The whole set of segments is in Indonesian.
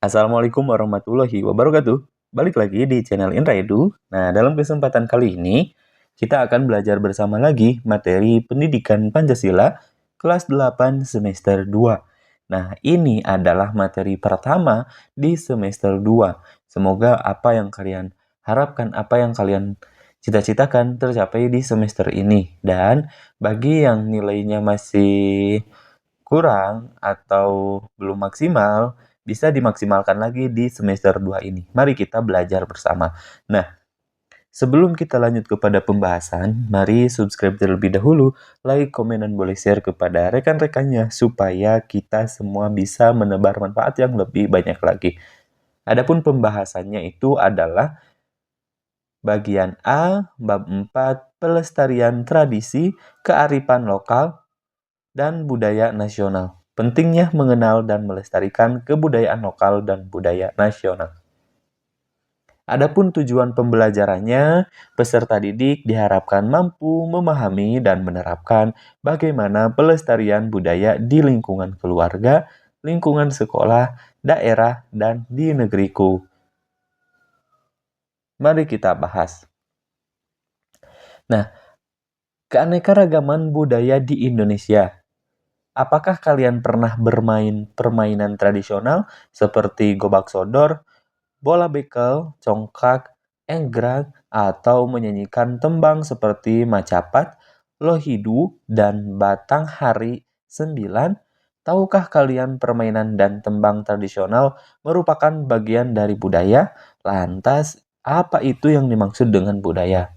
Assalamualaikum warahmatullahi wabarakatuh. Balik lagi di channel Indra Edu. Nah, dalam kesempatan kali ini, kita akan belajar bersama lagi materi pendidikan Pancasila kelas 8 semester 2. Nah, ini adalah materi pertama di semester 2. Semoga apa yang kalian harapkan, apa yang kalian cita-citakan tercapai di semester ini. Dan bagi yang nilainya masih kurang atau belum maksimal, bisa dimaksimalkan lagi di semester 2 ini. Mari kita belajar bersama. Nah, sebelum kita lanjut kepada pembahasan, mari subscribe terlebih dahulu, like, komen, dan boleh share kepada rekan-rekannya supaya kita semua bisa menebar manfaat yang lebih banyak lagi. Adapun pembahasannya itu adalah bagian A, bab 4, pelestarian tradisi, kearifan lokal, dan budaya nasional. Pentingnya mengenal dan melestarikan kebudayaan lokal dan budaya nasional. Adapun tujuan pembelajarannya, peserta didik diharapkan mampu memahami dan menerapkan bagaimana pelestarian budaya di lingkungan keluarga, lingkungan sekolah, daerah, dan di negeriku. Mari kita bahas. Nah, keanekaragaman budaya di Indonesia. Apakah kalian pernah bermain permainan tradisional seperti gobak sodor, bola bekel, congkak, enggrang, atau menyanyikan tembang seperti macapat, lohidu, dan batang hari 9? Tahukah kalian permainan dan tembang tradisional merupakan bagian dari budaya? Lantas, apa itu yang dimaksud dengan budaya?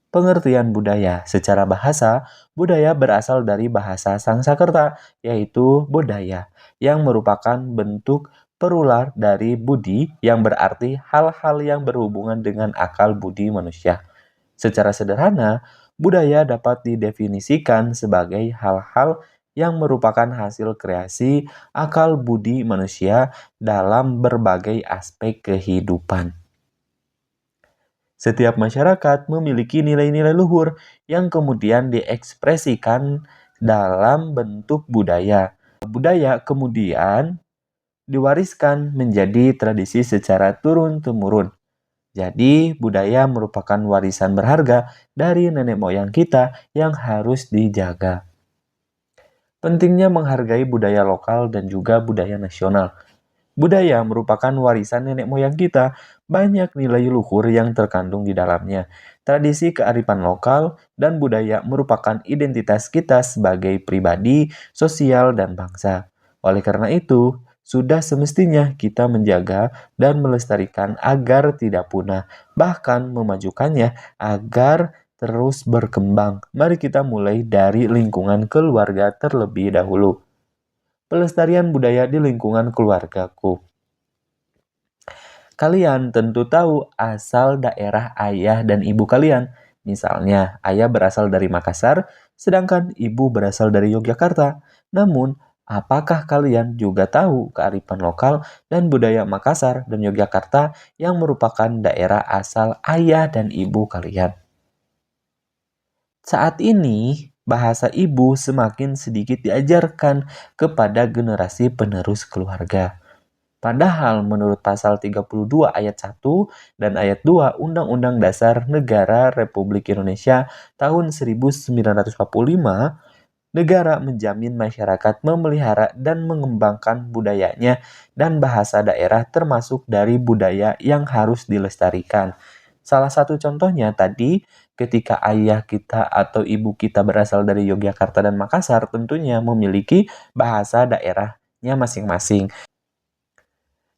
Pengertian budaya secara bahasa, budaya berasal dari bahasa Sangsakerta, yaitu bodaya, yang merupakan bentuk perular dari budi yang berarti hal-hal yang berhubungan dengan akal budi manusia. Secara sederhana, budaya dapat didefinisikan sebagai hal-hal yang merupakan hasil kreasi akal budi manusia dalam berbagai aspek kehidupan. Setiap masyarakat memiliki nilai-nilai luhur yang kemudian diekspresikan dalam bentuk budaya. Budaya kemudian diwariskan menjadi tradisi secara turun-temurun. Jadi, budaya merupakan warisan berharga dari nenek moyang kita yang harus dijaga. Pentingnya menghargai budaya lokal dan juga budaya nasional. Budaya merupakan warisan nenek moyang kita. Banyak nilai luhur yang terkandung di dalamnya. Tradisi kearifan lokal dan budaya merupakan identitas kita sebagai pribadi, sosial, dan bangsa. Oleh karena itu, sudah semestinya kita menjaga dan melestarikan agar tidak punah, bahkan memajukannya agar terus berkembang. Mari kita mulai dari lingkungan keluarga terlebih dahulu. Pelestarian budaya di lingkungan keluargaku. Kalian tentu tahu asal daerah ayah dan ibu kalian. Misalnya, ayah berasal dari Makassar, sedangkan ibu berasal dari Yogyakarta. Namun, apakah kalian juga tahu kearifan lokal dan budaya Makassar dan Yogyakarta yang merupakan daerah asal ayah dan ibu kalian? Saat ini, bahasa ibu semakin sedikit diajarkan kepada generasi penerus keluarga. Padahal menurut pasal 32 ayat 1 dan ayat 2 Undang-Undang Dasar Negara Republik Indonesia tahun 1945, negara menjamin masyarakat memelihara dan mengembangkan budayanya dan bahasa daerah termasuk dari budaya yang harus dilestarikan. Salah satu contohnya tadi, ketika ayah kita atau ibu kita berasal dari Yogyakarta dan Makassar, tentunya memiliki bahasa daerahnya masing-masing.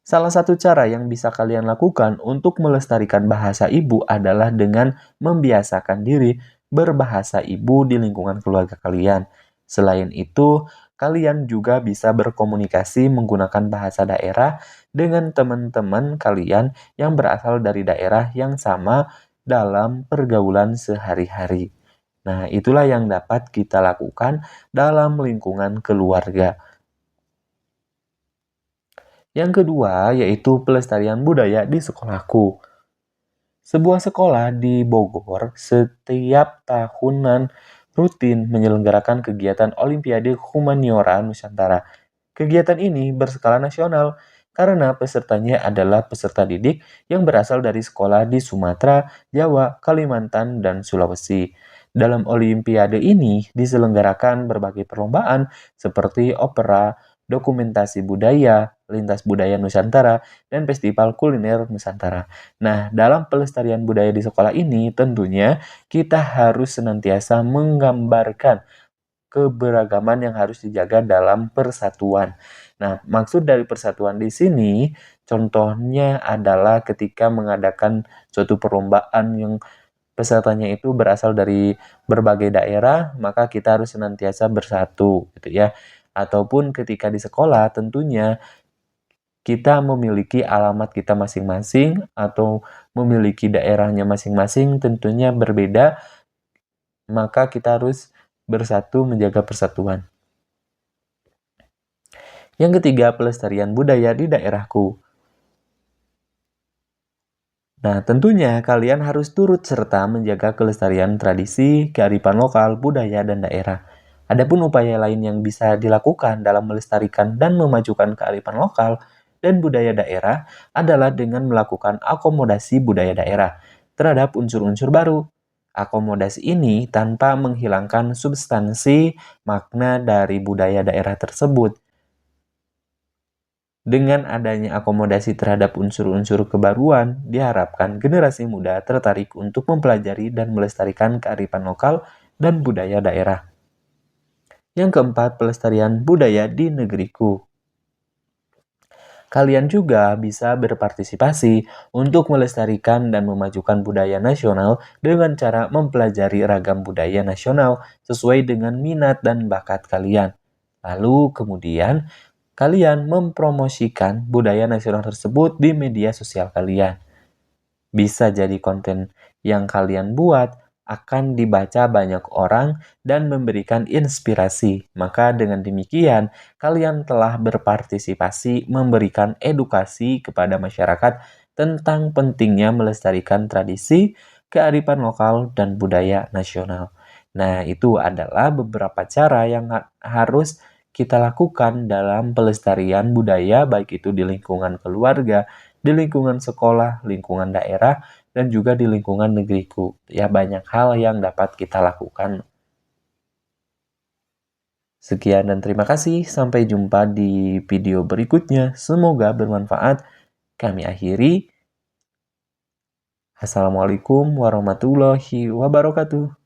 Salah satu cara yang bisa kalian lakukan untuk melestarikan bahasa ibu adalah dengan membiasakan diri berbahasa ibu di lingkungan keluarga kalian. Selain itu, kalian juga bisa berkomunikasi menggunakan bahasa daerah dengan teman-teman kalian yang berasal dari daerah yang sama dalam pergaulan sehari-hari. Nah, itulah yang dapat kita lakukan dalam lingkungan keluarga. Yang kedua, yaitu pelestarian budaya di sekolahku. Sebuah sekolah di Bogor setiap tahunan rutin menyelenggarakan kegiatan Olimpiade Humaniora Nusantara. Kegiatan ini berskala nasional karena pesertanya adalah peserta didik yang berasal dari sekolah di Sumatera, Jawa, Kalimantan, dan Sulawesi. Dalam Olimpiade ini diselenggarakan berbagai perlombaan seperti opera, dokumentasi budaya, lintas budaya Nusantara, dan festival kuliner Nusantara. Nah, dalam pelestarian budaya di sekolah ini tentunya kita harus senantiasa menggambarkan keberagaman yang harus dijaga dalam persatuan. Nah, maksud dari persatuan di sini, contohnya adalah ketika mengadakan suatu perlombaan yang pesertanya itu berasal dari berbagai daerah, maka kita harus senantiasa bersatu, gitu ya. Ataupun ketika di sekolah, tentunya kita memiliki alamat kita masing-masing atau memiliki daerahnya masing-masing, tentunya berbeda, maka kita harus bersatu menjaga persatuan. Yang ketiga, pelestarian budaya di daerahku. Nah, tentunya kalian harus turut serta menjaga kelestarian tradisi, kearifan lokal, budaya, dan daerah. Adapun upaya lain yang bisa dilakukan dalam melestarikan dan memajukan kearifan lokal dan budaya daerah adalah dengan melakukan akomodasi budaya daerah terhadap unsur-unsur baru. Akomodasi ini tanpa menghilangkan substansi makna dari budaya daerah tersebut. Dengan adanya akomodasi terhadap unsur-unsur kebaruan, diharapkan generasi muda tertarik untuk mempelajari dan melestarikan kearifan lokal dan budaya daerah. Yang keempat, pelestarian budaya di negeriku. Kalian juga bisa berpartisipasi untuk melestarikan dan memajukan budaya nasional dengan cara mempelajari ragam budaya nasional sesuai dengan minat dan bakat kalian. Lalu kemudian, kalian mempromosikan budaya nasional tersebut di media sosial kalian. Bisa jadi konten yang kalian buat akan dibaca banyak orang dan memberikan inspirasi. Maka dengan demikian, kalian telah berpartisipasi memberikan edukasi kepada masyarakat tentang pentingnya melestarikan tradisi, kearifan lokal, dan budaya nasional. Nah, itu adalah beberapa cara yang harus kita lakukan dalam pelestarian budaya, baik itu di lingkungan keluarga, di lingkungan sekolah, lingkungan daerah, dan juga di lingkungan negeriku. Ya, banyak hal yang dapat kita lakukan. Sekian dan terima kasih. Sampai jumpa di video berikutnya. Semoga bermanfaat. Kami akhiri. Assalamualaikum warahmatullahi wabarakatuh.